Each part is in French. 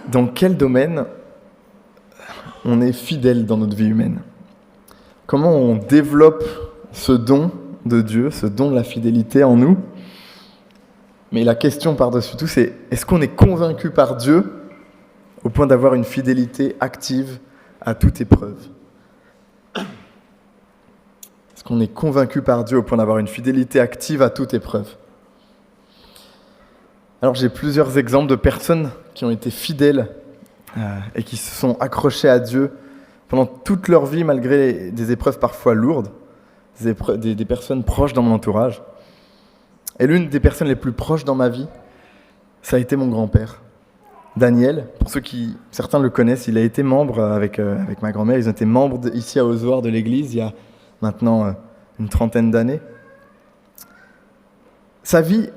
Dans quel domaine on est fidèle dans notre vie humaine? Comment on développe ce don de Dieu, ce don de la fidélité en nous? Mais la question par-dessus tout, c'est est-ce qu'on est convaincu par Dieu au point d'avoir une fidélité active à toute épreuve? Est-ce qu'on est convaincu par Dieu au point d'avoir une fidélité active à toute épreuve? Alors j'ai plusieurs exemples de personnes qui ont été fidèles et qui se sont accrochées à Dieu pendant toute leur vie, malgré des épreuves parfois lourdes, des personnes proches dans mon entourage. Et l'une des personnes les plus proches dans ma vie, ça a été mon grand-père, Daniel. Pour ceux qui, certains le connaissent, il a été membre avec ma grand-mère, ils ont été membres ici à Ozoir de l'église il y a maintenant une trentaine d'années. Sa vie,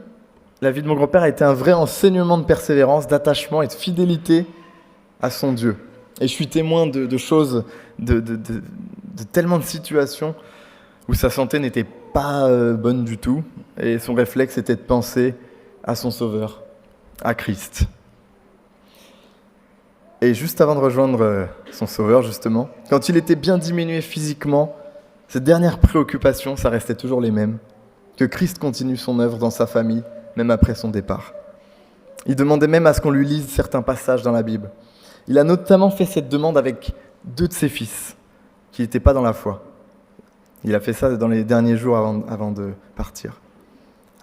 la vie de mon grand-père a été un vrai enseignement de persévérance, d'attachement et de fidélité à son Dieu. Et je suis témoin de choses, de tellement de situations où sa santé n'était pas bonne du tout, et son réflexe était de penser à son Sauveur, à Christ. Et juste avant de rejoindre son Sauveur, justement, quand il était bien diminué physiquement, ses dernières préoccupations, ça restait toujours les mêmes. Que Christ continue son œuvre dans sa famille, même après son départ. Il demandait même à ce qu'on lui lise certains passages dans la Bible. Il a notamment fait cette demande avec 2 de ses fils, qui n'étaient pas dans la foi. Il a fait ça dans les derniers jours avant de partir.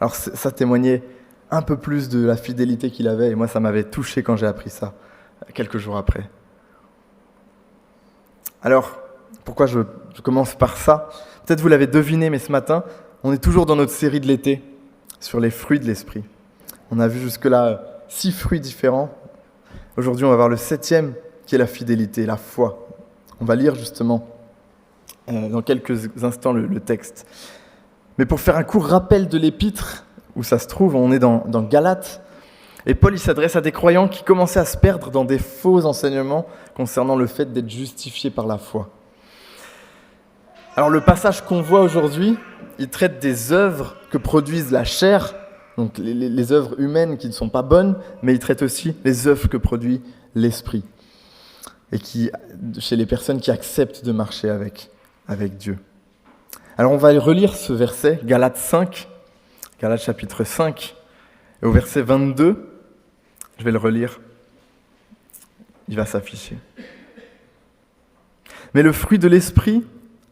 Alors ça témoignait un peu plus de la fidélité qu'il avait, et moi ça m'avait touché quand j'ai appris ça, quelques jours après. Alors, pourquoi je commence par ça? Peut-être vous l'avez deviné, mais ce matin, on est toujours dans notre série de l'été, sur les fruits de l'esprit. On a vu jusque-là 6 fruits différents. Aujourd'hui, on va voir le 7e, qui est la fidélité, la foi. On va lire justement dans quelques instants le texte. Mais pour faire un court rappel de l'épître, où ça se trouve, on est dans Galates, et Paul il s'adresse à des croyants qui commençaient à se perdre dans des faux enseignements concernant le fait d'être justifiés par la foi. Alors le passage qu'on voit aujourd'hui, il traite des œuvres que produisent la chair, donc les œuvres humaines qui ne sont pas bonnes, mais il traite aussi les œuvres que produit l'esprit, et chez les personnes qui acceptent de marcher avec Dieu. Alors on va relire ce verset, Galates chapitre 5, et au verset 22, je vais le relire, il va s'afficher. Mais le fruit de l'esprit,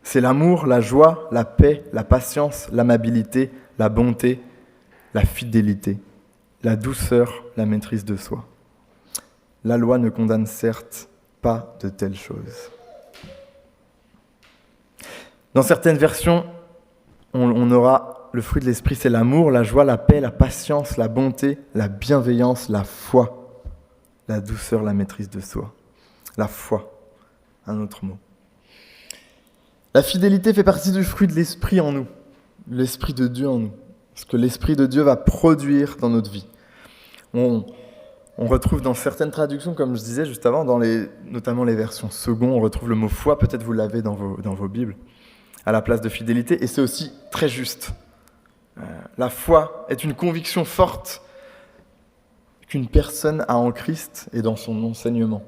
c'est l'amour, la joie, la paix, la patience, l'amabilité, la bonté, la fidélité, la douceur, la maîtrise de soi. La loi ne condamne certes pas de telles choses. Dans certaines versions, on aura le fruit de l'esprit, c'est l'amour, la joie, la paix, la patience, la bonté, la bienveillance, la foi, la douceur, la maîtrise de soi. La foi, un autre mot. La fidélité fait partie du fruit de l'esprit en nous, l'esprit de Dieu en nous, ce que l'esprit de Dieu va produire dans notre vie. On retrouve dans certaines traductions, comme je disais juste avant, notamment les versions second, on retrouve le mot foi, peut-être vous l'avez dans vos Bibles, à la place de fidélité, et c'est aussi très juste. La foi est une conviction forte qu'une personne a en Christ et dans son enseignement,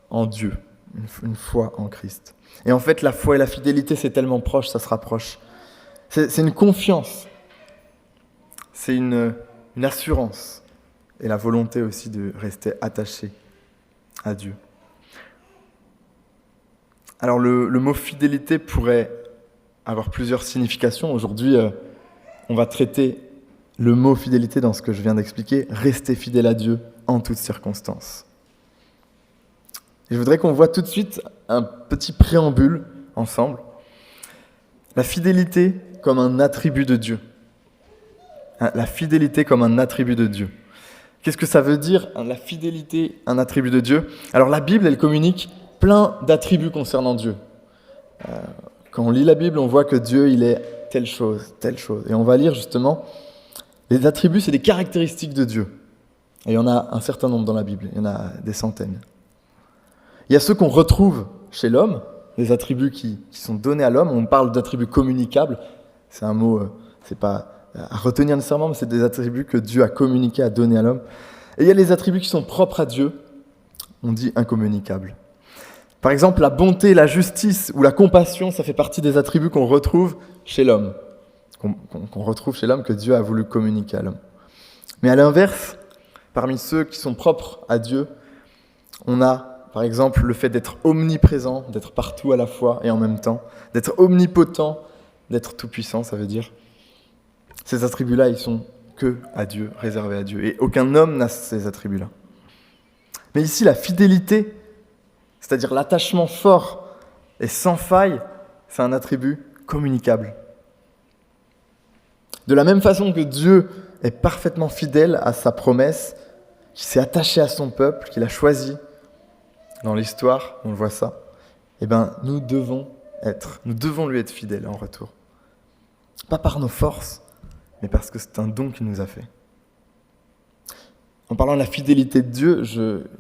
en Dieu, une foi en Christ. Et en fait, la foi et la fidélité, c'est tellement proche, ça se rapproche. C'est une confiance, c'est une assurance, et la volonté aussi de rester attaché à Dieu. Alors le mot fidélité pourrait avoir plusieurs significations. Aujourd'hui, on va traiter le mot fidélité dans ce que je viens d'expliquer, rester fidèle à Dieu en toutes circonstances. Et je voudrais qu'on voit tout de suite un petit préambule ensemble. La fidélité comme un attribut de Dieu. La fidélité comme un attribut de Dieu. Qu'est-ce que ça veut dire, la fidélité, un attribut de Dieu? Alors la Bible, elle communique plein d'attributs concernant Dieu. Quand on lit la Bible, on voit que Dieu, il est telle chose. Et on va lire justement, les attributs, c'est des caractéristiques de Dieu. Et il y en a un certain nombre dans la Bible, il y en a des centaines. Il y a ceux qu'on retrouve chez l'homme, les attributs qui sont donnés à l'homme. On parle d'attributs communicables, c'est un mot, c'est pas à retenir nécessairement, mais c'est des attributs que Dieu a communiqués, a donnés à l'homme. Et il y a les attributs qui sont propres à Dieu, on dit incommunicables. Par exemple, la bonté, la justice ou la compassion, ça fait partie des attributs qu'on retrouve chez l'homme, qu'on retrouve chez l'homme que Dieu a voulu communiquer à l'homme. Mais à l'inverse, parmi ceux qui sont propres à Dieu, on a par exemple le fait d'être omniprésent, d'être partout à la fois et en même temps, d'être omnipotent, d'être tout-puissant, ça veut dire. Ces attributs-là, ils sont que à Dieu, réservés à Dieu. Et aucun homme n'a ces attributs-là. Mais ici, la fidélité, c'est-à-dire l'attachement fort et sans faille, c'est un attribut communicable. De la même façon que Dieu est parfaitement fidèle à sa promesse, qu'il s'est attaché à son peuple, qu'il a choisi dans l'histoire, on le voit ça, eh bien, nous devons lui être fidèles en retour. Pas par nos forces, mais parce que c'est un don qu'il nous a fait. En parlant de la fidélité de Dieu,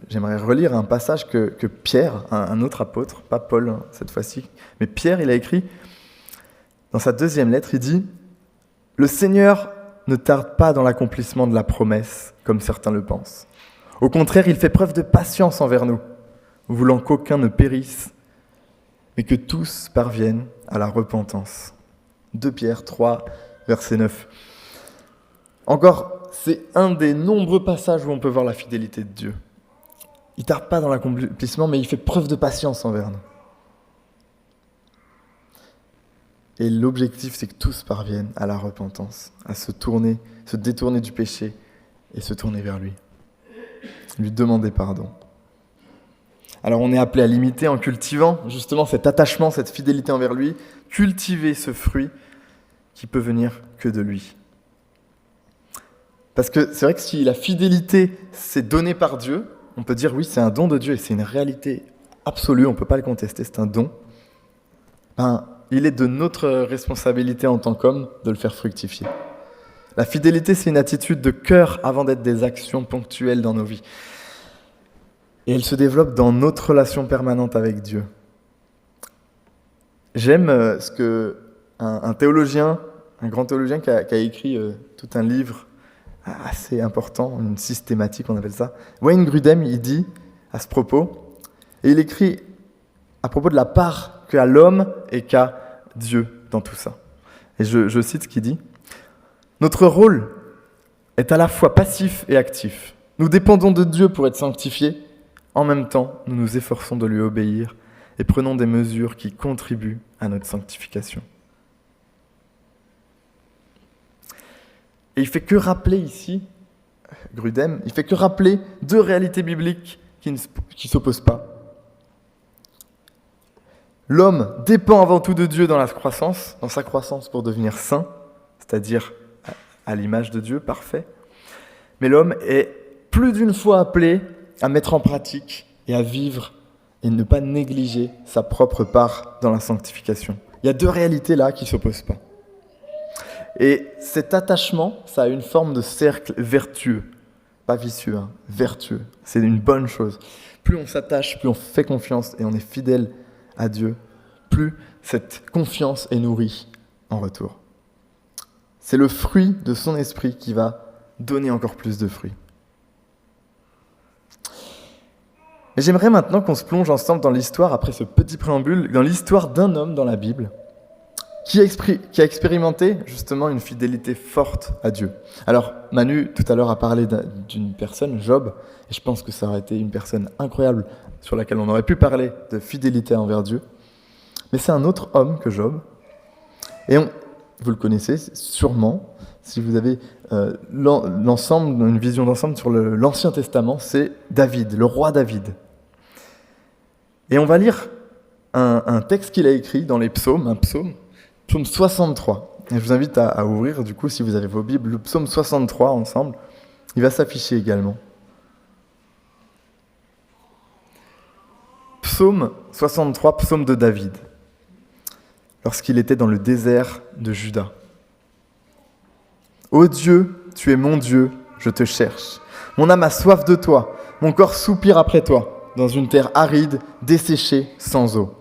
j'aimerais relire un passage que Pierre, un autre apôtre, pas Paul cette fois-ci, mais Pierre, il a écrit dans sa deuxième lettre, il dit « Le Seigneur ne tarde pas dans l'accomplissement de la promesse, comme certains le pensent. Au contraire, il fait preuve de patience envers nous, voulant qu'aucun ne périsse, mais que tous parviennent à la repentance. » 2 Pierre 3, verset 9. Encore, c'est un des nombreux passages où on peut voir la fidélité de Dieu. Il ne tarde pas dans l'accomplissement, mais il fait preuve de patience envers nous. Et l'objectif, c'est que tous parviennent à la repentance, à se détourner du péché et se tourner vers lui. Lui demander pardon. Alors on est appelé à l'imiter en cultivant justement cet attachement, cette fidélité envers lui, cultiver ce fruit qui peut venir que de lui. Parce que c'est vrai que si la fidélité c'est donné par Dieu, on peut dire oui, c'est un don de Dieu et c'est une réalité absolue, on ne peut pas le contester, c'est un don. Il est de notre responsabilité en tant qu'homme de le faire fructifier. La fidélité, c'est une attitude de cœur avant d'être des actions ponctuelles dans nos vies. Et elle se développe dans notre relation permanente avec Dieu. J'aime ce que un théologien, un grand théologien qui a écrit tout un livre assez important, une systématique on appelle ça. Wayne Grudem, il dit à ce propos, et il écrit à propos de la part qu'a l'homme et qu'a Dieu dans tout ça. Et je cite ce qu'il dit. « Notre rôle est à la fois passif et actif. Nous dépendons de Dieu pour être sanctifiés. En même temps, nous nous efforçons de lui obéir et prenons des mesures qui contribuent à notre sanctification. » Et il fait que rappeler ici, Grudem, il fait que rappeler 2 réalités bibliques qui ne s'opposent pas. L'homme dépend avant tout de Dieu dans sa croissance pour devenir saint, c'est-à-dire à l'image de Dieu, parfait. Mais l'homme est plus d'une fois appelé à mettre en pratique et à vivre et ne pas négliger sa propre part dans la sanctification. Il y a 2 réalités là qui ne s'opposent pas. Et cet attachement, ça a une forme de cercle vertueux, pas vicieux, vertueux. C'est une bonne chose. Plus on s'attache, plus on fait confiance et on est fidèle à Dieu, plus cette confiance est nourrie en retour. C'est le fruit de son esprit qui va donner encore plus de fruits. Et j'aimerais maintenant qu'on se plonge ensemble dans l'histoire, après ce petit préambule, dans l'histoire d'un homme dans la Bible qui a expérimenté justement une fidélité forte à Dieu. Alors, Manu, tout à l'heure, a parlé d'une personne, Job, et je pense que ça aurait été une personne incroyable sur laquelle on aurait pu parler de fidélité envers Dieu. Mais c'est un autre homme que Job, et vous le connaissez sûrement, si vous avez une vision d'ensemble sur l'Ancien Testament, c'est David, le roi David. Et on va lire un texte qu'il a écrit dans les psaumes, psaume 63. Et je vous invite à ouvrir, du coup, si vous avez vos Bibles, le psaume 63 ensemble. Il va s'afficher également. Psaume 63, psaume de David, lorsqu'il était dans le désert de Juda. « Ô Dieu, tu es mon Dieu, je te cherche. Mon âme a soif de toi, mon corps soupire après toi, dans une terre aride, desséchée, sans eau.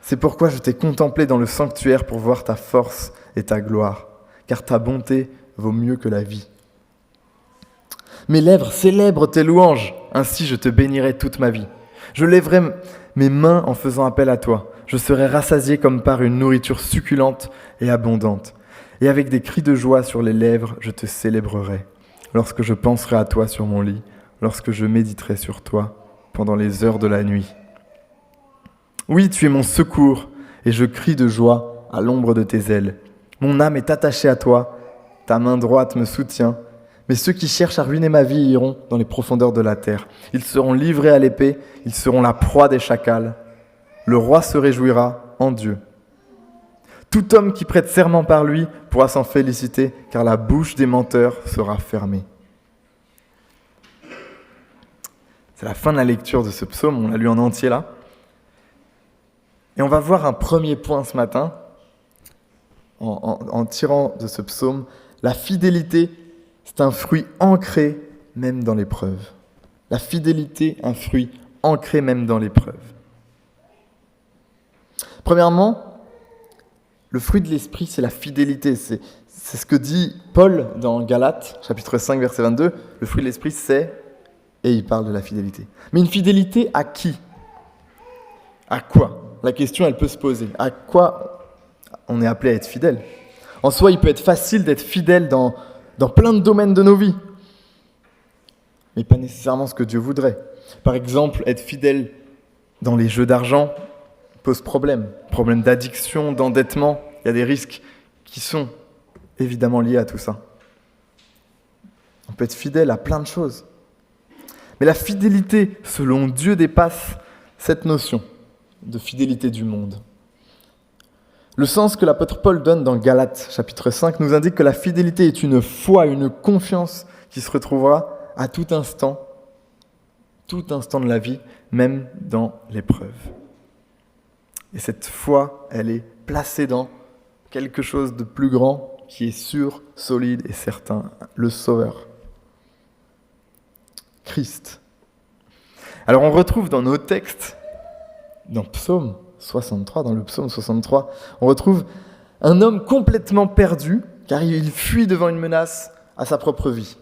C'est pourquoi je t'ai contemplé dans le sanctuaire pour voir ta force et ta gloire, car ta bonté vaut mieux que la vie. Mes lèvres célèbrent tes louanges, ainsi je te bénirai toute ma vie. Je lèverai mes mains en faisant appel à toi. Je serai rassasié comme par une nourriture succulente et abondante. Et avec des cris de joie sur les lèvres, je te célébrerai. Lorsque je penserai à toi sur mon lit, lorsque je méditerai sur toi pendant les heures de la nuit. Oui, tu es mon secours, et je crie de joie à l'ombre de tes ailes. Mon âme est attachée à toi, ta main droite me soutient. Mais ceux qui cherchent à ruiner ma vie iront dans les profondeurs de la terre. Ils seront livrés à l'épée, ils seront la proie des chacals. Le roi se réjouira en Dieu. Tout homme qui prête serment par lui pourra s'en féliciter, car la bouche des menteurs sera fermée. C'est la fin de la lecture de ce psaume, on l'a lu en entier là. Et on va voir un premier point ce matin, en tirant de ce psaume, la fidélité, c'est un fruit ancré même dans l'épreuve. La fidélité, un fruit ancré même dans l'épreuve. Premièrement, le fruit de l'esprit, c'est la fidélité. C'est ce que dit Paul dans Galates, chapitre 5, verset 22. Le fruit de l'esprit, c'est... Et il parle de la fidélité. Mais une fidélité à qui ? À quoi ? La question, elle peut se poser. À quoi on est appelé à être fidèle ? En soi, il peut être facile d'être fidèle dans plein de domaines de nos vies, mais pas nécessairement ce que Dieu voudrait. Par exemple, être fidèle dans les jeux d'argent pose problème. Problème d'addiction, d'endettement. Il y a des risques qui sont évidemment liés à tout ça. On peut être fidèle à plein de choses. Mais la fidélité, selon Dieu, dépasse cette notion de fidélité du monde. Le sens que l'apôtre Paul donne dans Galates, chapitre 5, nous indique que la fidélité est une foi, une confiance qui se retrouvera à tout instant de la vie, même dans l'épreuve. Et cette foi, elle est placée dans quelque chose de plus grand, qui est sûr, solide et certain, le Sauveur, Christ. Alors on retrouve dans nos textes, dans le psaume 63, on retrouve un homme complètement perdu, car il fuit devant une menace à sa propre vie.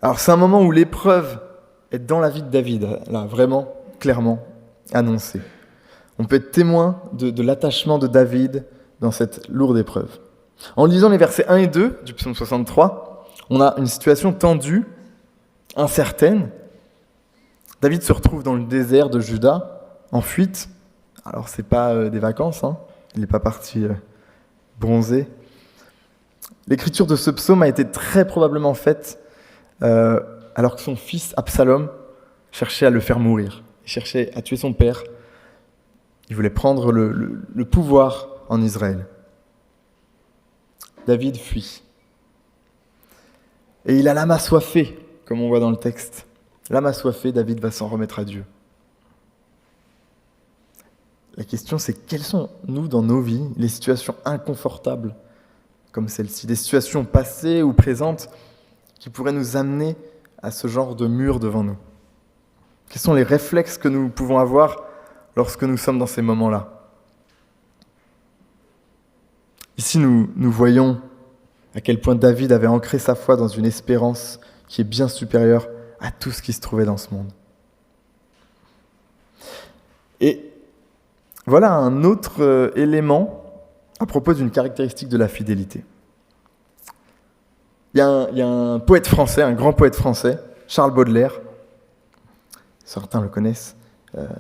Alors c'est un moment où l'épreuve est dans la vie de David, là, vraiment, clairement annoncée. On peut être témoin de l'attachement de David dans cette lourde épreuve. En lisant les versets 1 et 2 du psaume 63, on a une situation tendue, incertaine. David se retrouve dans le désert de Juda, en fuite. Alors c'est pas des vacances, hein. Il n'est pas parti bronzer. L'écriture de ce psaume a été très probablement faite alors que son fils Absalom cherchait à le faire mourir. Il cherchait à tuer son père. Il voulait prendre le pouvoir en Israël. David fuit. Et il a l'âme assoiffée, comme on voit dans le texte. L'âme assoiffée, David va s'en remettre à Dieu. La question, c'est quelles sont, nous, dans nos vies, les situations inconfortables comme celle-ci, des situations passées ou présentes qui pourraient nous amener à ce genre de mur devant nous. Quels sont les réflexes que nous pouvons avoir lorsque nous sommes dans ces moments-là ? Ici, nous voyons à quel point David avait ancré sa foi dans une espérance qui est bien supérieure à tout ce qui se trouvait dans ce monde. Et voilà un autre élément à propos d'une caractéristique de la fidélité. Il y a un poète français, un grand poète français, Charles Baudelaire. Certains le connaissent.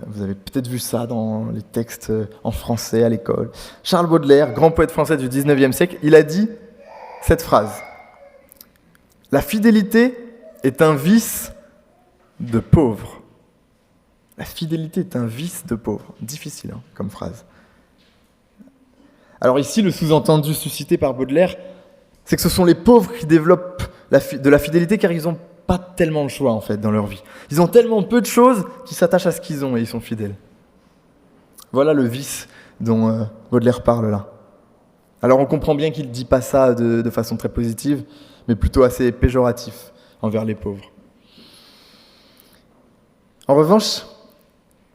Vous avez peut-être vu ça dans les textes en français à l'école. Charles Baudelaire, grand poète français du 19e siècle, il a dit cette phrase. « La fidélité est un vice de pauvre. » La fidélité est un vice de pauvre. Difficile comme phrase. Alors ici, le sous-entendu suscité par Baudelaire, c'est que ce sont les pauvres qui développent de la fidélité car ils n'ont pas tellement le choix en fait dans leur vie. Ils ont tellement peu de choses qu'ils s'attachent à ce qu'ils ont et ils sont fidèles. Voilà le vice dont Baudelaire parle là. Alors on comprend bien qu'il ne dit pas ça de façon très positive, mais plutôt assez péjoratif envers les pauvres. En revanche,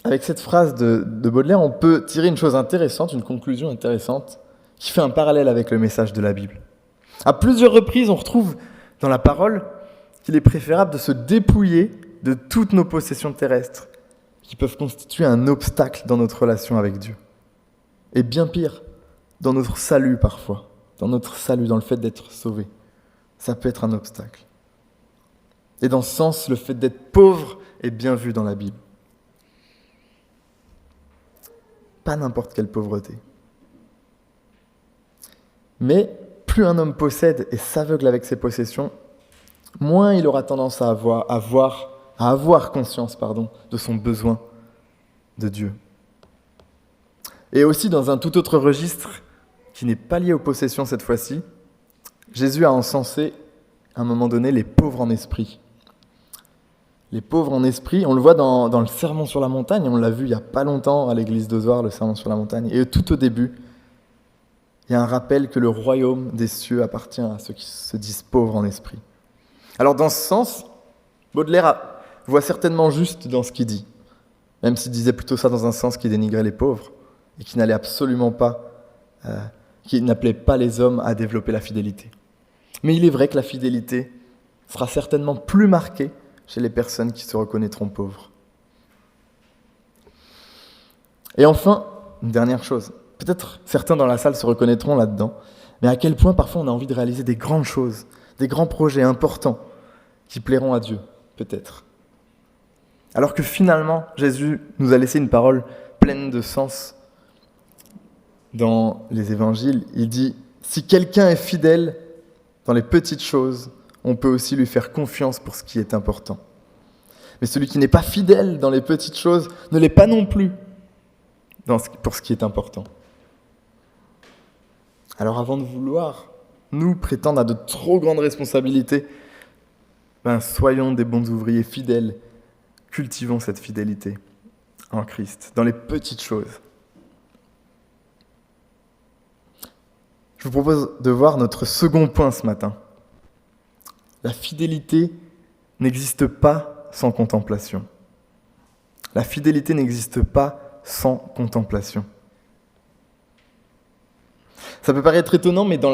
avec cette phrase de Baudelaire, on peut tirer une chose intéressante, une conclusion intéressante, qui fait un parallèle avec le message de la Bible. À plusieurs reprises, on retrouve dans la parole qu'il est préférable de se dépouiller de toutes nos possessions terrestres qui peuvent constituer un obstacle dans notre relation avec Dieu. Et bien pire, dans notre salut parfois, dans notre salut, dans le fait d'être sauvé. Ça peut être un obstacle. Et dans ce sens, le fait d'être pauvre est bien vu dans la Bible. Pas n'importe quelle pauvreté. Mais plus un homme possède et s'aveugle avec ses possessions, moins il aura tendance à avoir conscience de son besoin de Dieu. Et aussi dans un tout autre registre, qui n'est pas lié aux possessions cette fois-ci, Jésus a encensé, à un moment donné, les pauvres en esprit. Les pauvres en esprit, on le voit dans le Sermon sur la montagne, on l'a vu il n'y a pas longtemps à l'église d'Ozoir, le Sermon sur la montagne, et tout au début, il y a un rappel que le royaume des cieux appartient à ceux qui se disent pauvres en esprit. Alors dans ce sens, Baudelaire voit certainement juste dans ce qu'il dit, même s'il disait plutôt ça dans un sens qui dénigrait les pauvres, et qui n'allait absolument pas, qui n'appelait pas les hommes à développer la fidélité. Mais il est vrai que la fidélité sera certainement plus marquée chez les personnes qui se reconnaîtront pauvres. Et enfin, une dernière chose. Peut-être certains dans la salle se reconnaîtront là-dedans, mais à quel point parfois on a envie de réaliser des grandes choses, des grands projets importants qui plairont à Dieu, peut-être. Alors que finalement, Jésus nous a laissé une parole pleine de sens dans les évangiles. Il dit « Si quelqu'un est fidèle dans les petites choses, on peut aussi lui faire confiance pour ce qui est important. Mais celui qui n'est pas fidèle dans les petites choses ne l'est pas non plus pour ce qui est important. » Alors avant de vouloir nous prétendre à de trop grandes responsabilités, soyons des bons ouvriers fidèles, cultivons cette fidélité en Christ, dans les petites choses. Je vous propose de voir notre second point ce matin. La fidélité n'existe pas sans contemplation. La fidélité n'existe pas sans contemplation. Ça peut paraître étonnant, mais dans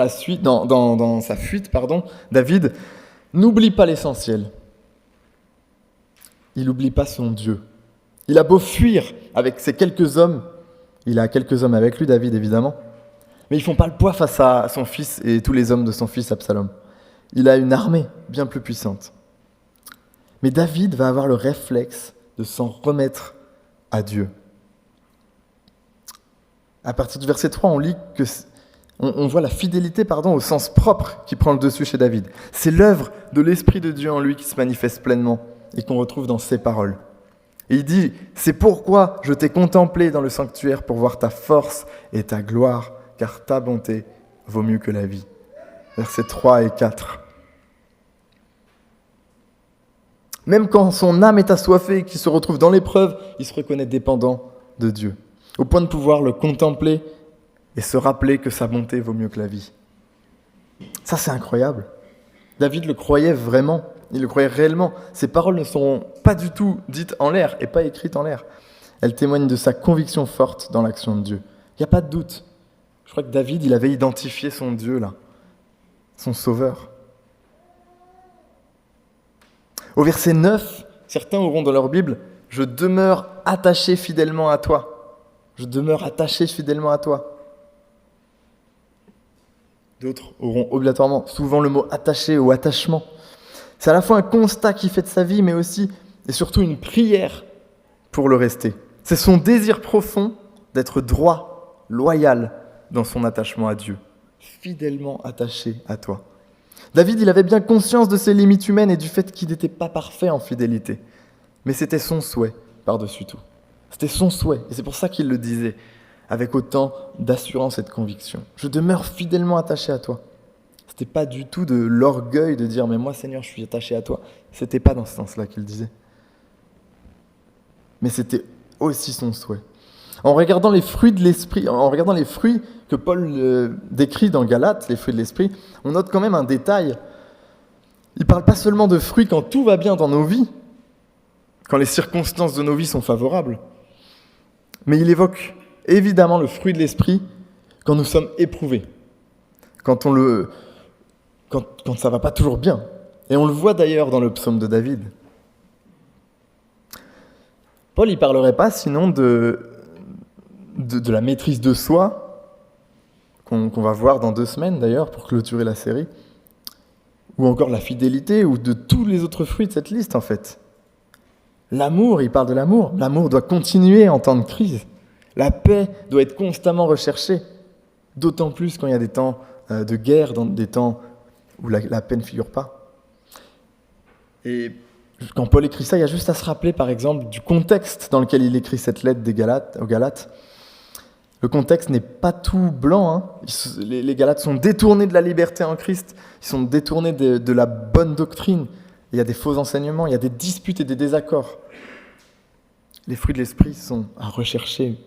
sa fuite, David n'oublie pas l'essentiel. Il n'oublie pas son Dieu. Il a beau fuir avec ses quelques hommes, il a quelques hommes avec lui, David évidemment, mais ils ne font pas le poids face à son fils et tous les hommes de son fils Absalom. Il a une armée bien plus puissante. Mais David va avoir le réflexe de s'en remettre à Dieu. À partir du verset 3, on lit on voit la fidélité au sens propre qui prend le dessus chez David. C'est l'œuvre de l'Esprit de Dieu en lui qui se manifeste pleinement et qu'on retrouve dans ses paroles. Et il dit « C'est pourquoi je t'ai contemplé dans le sanctuaire pour voir ta force et ta gloire, car ta bonté vaut mieux que la vie. » Versets 3 et 4. Même quand son âme est assoiffée et qu'il se retrouve dans l'épreuve, il se reconnaît dépendant de Dieu, au point de pouvoir le contempler et se rappeler que sa bonté vaut mieux que la vie. Ça, c'est incroyable. David le croyait vraiment, il le croyait réellement. Ses paroles ne sont pas du tout dites en l'air et pas écrites en l'air. Elles témoignent de sa conviction forte dans l'action de Dieu. Il n'y a pas de doute. Je crois que David, il avait identifié son Dieu là, son Sauveur. Au verset 9, certains auront dans leur Bible « Je demeure attaché fidèlement à toi. » Je demeure attaché fidèlement à toi. D'autres auront obligatoirement souvent le mot « attaché » ou « attachement ». C'est à la fois un constat qu'il fait de sa vie, mais aussi et surtout une prière pour le rester. C'est son désir profond d'être droit, loyal dans son attachement à Dieu, fidèlement attaché à toi. David, il avait bien conscience de ses limites humaines et du fait qu'il n'était pas parfait en fidélité. Mais c'était son souhait par-dessus tout. C'était son souhait, et c'est pour ça qu'il le disait avec autant d'assurance et de conviction. Je demeure fidèlement attaché à toi. C'était pas du tout de l'orgueil de dire « mais moi Seigneur, je suis attaché à toi ». C'était pas dans ce sens-là qu'il disait. Mais c'était aussi son souhait. En regardant les fruits de l'esprit, en regardant les fruits que Paul décrit dans Galates, les fruits de l'esprit, on note quand même un détail. Il ne parle pas seulement de fruits quand tout va bien dans nos vies, quand les circonstances de nos vies sont favorables, mais il évoque évidemment le fruit de l'esprit quand nous sommes éprouvés, quand ça ne va pas toujours bien, Et on le voit d'ailleurs dans le psaume de David. Paul, il ne parlerait pas sinon de la maîtrise de soi, qu'on va voir dans 2 semaines d'ailleurs, pour clôturer la série, ou encore la fidélité, ou de tous les autres fruits de cette liste en fait. L'amour, il parle de l'amour. L'amour doit continuer en temps de crise. La paix doit être constamment recherchée, d'autant plus quand il y a des temps de guerre, dans des temps où la paix ne figure pas. Et quand Paul écrit ça, il y a juste à se rappeler par exemple du contexte dans lequel il écrit cette lettre aux Galates. Le contexte n'est pas tout blanc. Hein. Les Galates sont détournés de la liberté en Christ, ils sont détournés de la bonne doctrine. Il y a des faux enseignements, il y a des disputes et des désaccords. Les fruits de l'esprit sont à rechercher,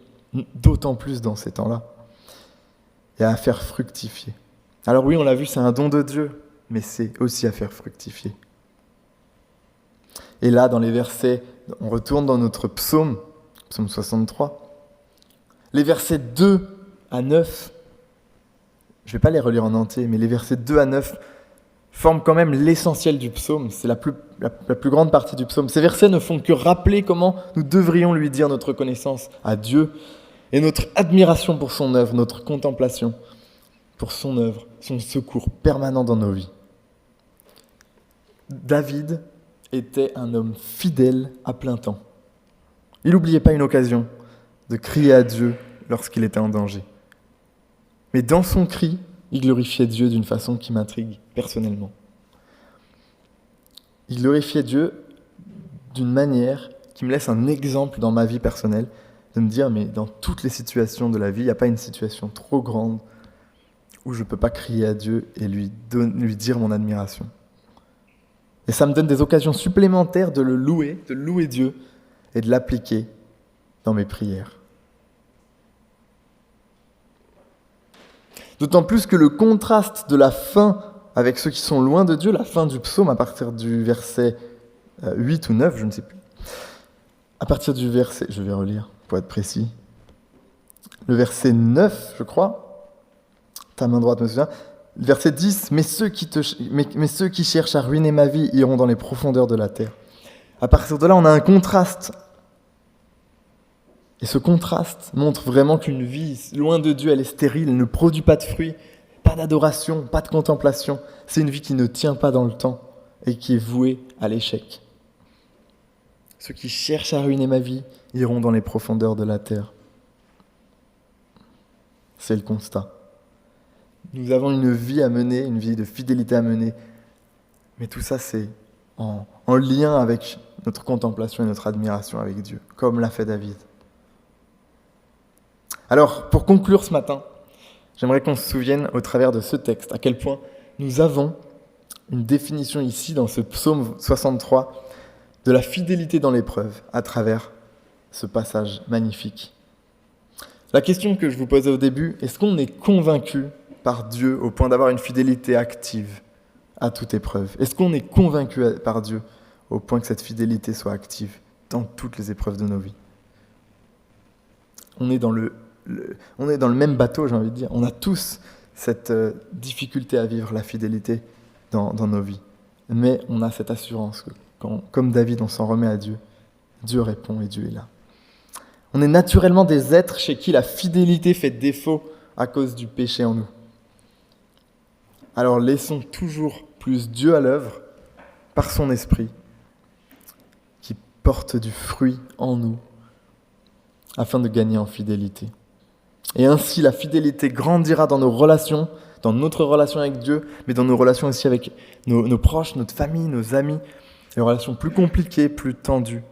d'autant plus dans ces temps-là, et à faire fructifier. Alors oui, on l'a vu, c'est un don de Dieu, mais c'est aussi à faire fructifier. Et là, dans les versets, on retourne dans notre psaume 63, les versets 2 à 9, je ne vais pas les relire en entier, mais les versets 2 à 9 forment quand même l'essentiel du psaume, c'est la plus grande partie du psaume. Ces versets ne font que rappeler comment nous devrions lui dire notre reconnaissance à Dieu et notre admiration pour son œuvre, notre contemplation pour son œuvre, son secours permanent dans nos vies. David était un homme fidèle à plein temps. Il n'oubliait pas une occasion de crier à Dieu lorsqu'il était en danger. Mais dans son cri, il glorifiait Dieu d'une façon qui m'intrigue personnellement. Il glorifiait Dieu d'une manière qui me laisse un exemple dans ma vie personnelle, de me dire, mais dans toutes les situations de la vie, il n'y a pas une situation trop grande où je ne peux pas crier à Dieu et lui dire mon admiration. Et ça me donne des occasions supplémentaires de le louer, de louer Dieu et de l'appliquer dans mes prières. D'autant plus que le contraste de la fin avec ceux qui sont loin de Dieu, la fin du psaume à partir du verset 8 ou 9, je ne sais plus. À partir du verset, je vais relire pour être précis, le verset 9, je crois, ta main droite me souvient, le verset 10, mais ceux qui cherchent à ruiner ma vie iront dans les profondeurs de la terre. À partir de là, on a un contraste. Et ce contraste montre vraiment qu'une vie loin de Dieu, elle est stérile, elle ne produit pas de fruits, pas d'adoration, pas de contemplation. C'est une vie qui ne tient pas dans le temps et qui est vouée à l'échec. Ceux qui cherchent à ruiner ma vie iront dans les profondeurs de la terre. C'est le constat. Nous avons une vie à mener, une vie de fidélité à mener, mais tout ça c'est en lien avec notre contemplation et notre admiration avec Dieu, comme l'a fait David. Alors, pour conclure ce matin, j'aimerais qu'on se souvienne au travers de ce texte à quel point nous avons une définition ici dans ce psaume 63 de la fidélité dans l'épreuve à travers ce passage magnifique. La question que je vous posais au début, est-ce qu'on est convaincu par Dieu au point d'avoir une fidélité active à toute épreuve ? Est-ce qu'on est convaincu par Dieu au point que cette fidélité soit active dans toutes les épreuves de nos vies ? On est dans le même bateau, j'ai envie de dire. On a tous cette difficulté à vivre la fidélité dans nos vies. Mais on a cette assurance que, comme David, on s'en remet à Dieu. Dieu répond et Dieu est là. On est naturellement des êtres chez qui la fidélité fait défaut à cause du péché en nous. Alors laissons toujours plus Dieu à l'œuvre par son esprit qui porte du fruit en nous afin de gagner en fidélité. Et ainsi la fidélité grandira dans nos relations, dans notre relation avec Dieu, mais dans nos relations aussi avec nos proches, notre famille, nos amis, les relations plus compliquées, plus tendues.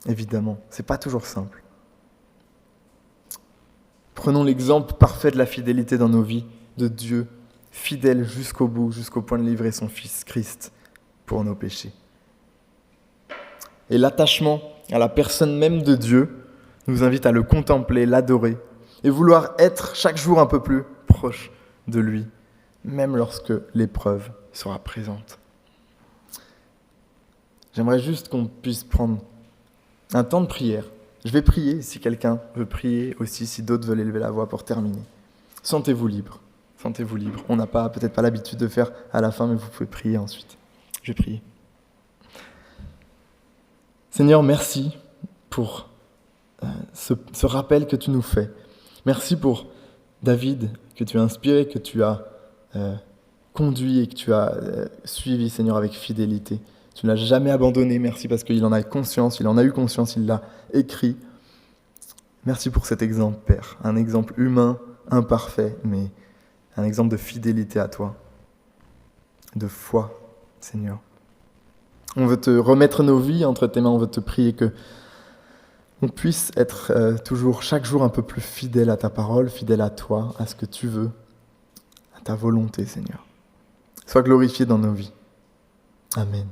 Évidemment, c'est pas toujours simple. Prenons l'exemple parfait de la fidélité dans nos vies, de Dieu, fidèle jusqu'au bout, jusqu'au point de livrer son Fils Christ pour nos péchés. Et l'attachement à la personne même de Dieu nous invite à le contempler, l'adorer, et vouloir être chaque jour un peu plus proche de lui, même lorsque l'épreuve sera présente. J'aimerais juste qu'on puisse prendre un temps de prière. Je vais prier si quelqu'un veut prier aussi, si d'autres veulent élever la voix pour terminer. Sentez-vous libre. On n'a peut-être pas l'habitude de faire à la fin, mais vous pouvez prier ensuite. Je vais prier. Seigneur, merci pour ce rappel que tu nous fais. Merci pour David, que tu as inspiré, que tu as conduit et que tu as suivi, Seigneur, avec fidélité. Tu ne l'as jamais abandonné. Merci parce qu'il en a conscience, il en a eu conscience, il l'a écrit. Merci pour cet exemple, Père. Un exemple humain, imparfait, mais un exemple de fidélité à toi, de foi, Seigneur. On veut te remettre nos vies entre tes mains, on veut te prier que on puisse être toujours, chaque jour, un peu plus fidèle à ta parole, fidèle à toi, à ce que tu veux, à ta volonté, Seigneur. Sois glorifié dans nos vies. Amen.